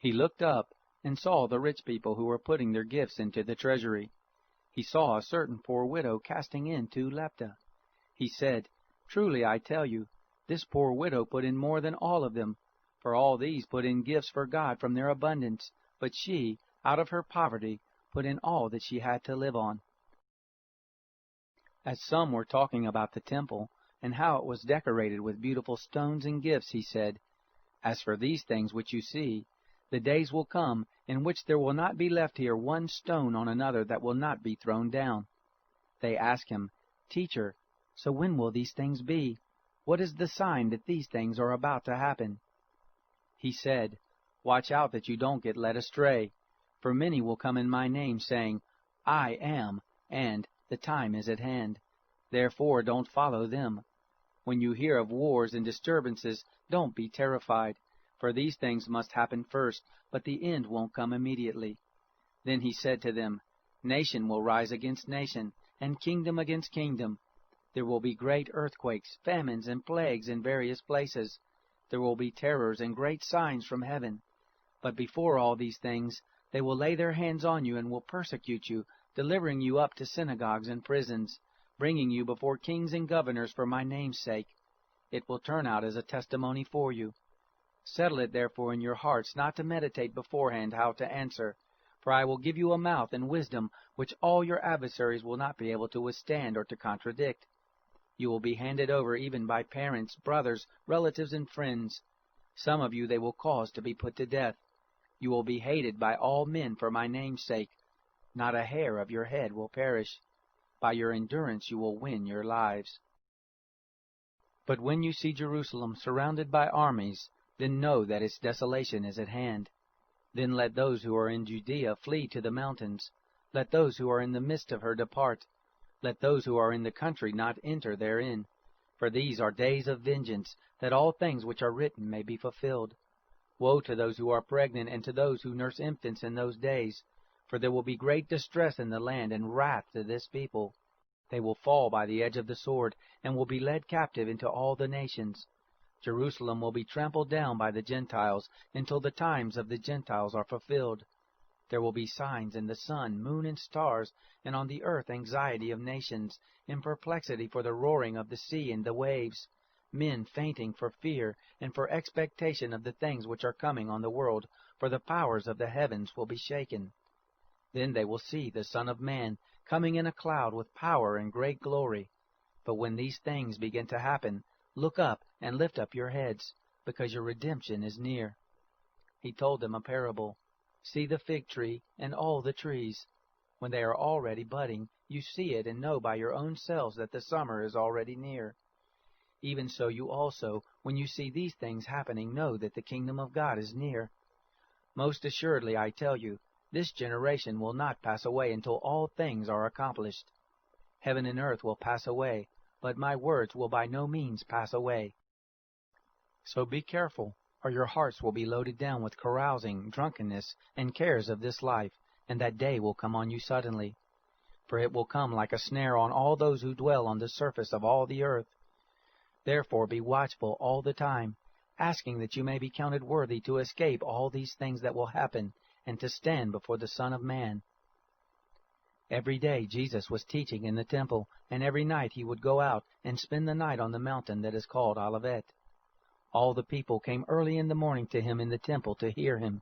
He looked up and saw the rich people who were putting their gifts into the treasury. He saw a certain poor widow casting in 2 lepta. He said, "Truly I tell you, this poor widow put in more than all of them, for all these put in gifts for God from their abundance, but she, out of her poverty, put in all that she had to live on." As some were talking about the temple, and how it was decorated with beautiful stones and gifts, he said, "As for these things which you see, the days will come in which there will not be left here one stone on another that will not be thrown down." They asked him, "Teacher, so when will these things be? What is the sign that these things are about to happen?" He said, "Watch out that you don't get led astray, for many will come in my name, saying, 'I am,' and 'the time is at hand.' Therefore don't follow them. When you hear of wars and disturbances, don't be terrified, for these things must happen first, but the end won't come immediately." Then he said to them, "Nation will rise against nation, and kingdom against kingdom. There will be great earthquakes, famines, and plagues in various places. There will be terrors and great signs from heaven. But before all these things, they will lay their hands on you and will persecute you, delivering you up to synagogues and prisons, bringing you before kings and governors for my name's sake. It will turn out as a testimony for you. Settle it therefore in your hearts not to meditate beforehand how to answer, for I will give you a mouth and wisdom which all your adversaries will not be able to withstand or to contradict. You will be handed over even by parents, brothers, relatives, and friends. Some of you they will cause to be put to death. You will be hated by all men for my name's sake. Not a hair of your head will perish. By your endurance you will win your lives. But when you see Jerusalem surrounded by armies, then know that its desolation is at hand. Then let those who are in Judea flee to the mountains. Let those who are in the midst of her depart. Let those who are in the country not enter therein. For these are days of vengeance, that all things which are written may be fulfilled. Woe to those who are pregnant and to those who nurse infants in those days, for there will be great distress in the land and wrath to this people. They will fall by the edge of the sword, and will be led captive into all the nations. Jerusalem will be trampled down by the Gentiles until the times of the Gentiles are fulfilled. There will be signs in the sun, moon, and stars, and on the earth anxiety of nations, in perplexity for the roaring of the sea and the waves, men fainting for fear and for expectation of the things which are coming on the world, for the powers of the heavens will be shaken. Then they will see the Son of Man coming in a cloud with power and great glory. But when these things begin to happen, look up and lift up your heads, because your redemption is near." He told them a parable. "See the fig tree and all the trees. When they are already budding, you see it and know by your own selves that the summer is already near. Even so you also, when you see these things happening, know that the kingdom of God is near. Most assuredly I tell you, this generation will not pass away until all things are accomplished. Heaven and earth will pass away, but my words will by no means pass away. So be careful, or your hearts will be loaded down with carousing, drunkenness, and cares of this life, and that day will come on you suddenly. For it will come like a snare on all those who dwell on the surface of all the earth. Therefore be watchful all the time, asking that you may be counted worthy to escape all these things that will happen, and to stand before the Son of Man." Every day Jesus was teaching in the temple, and every night he would go out and spend the night on the mountain that is called Olivet. All the people came early in the morning to him in the temple to hear him.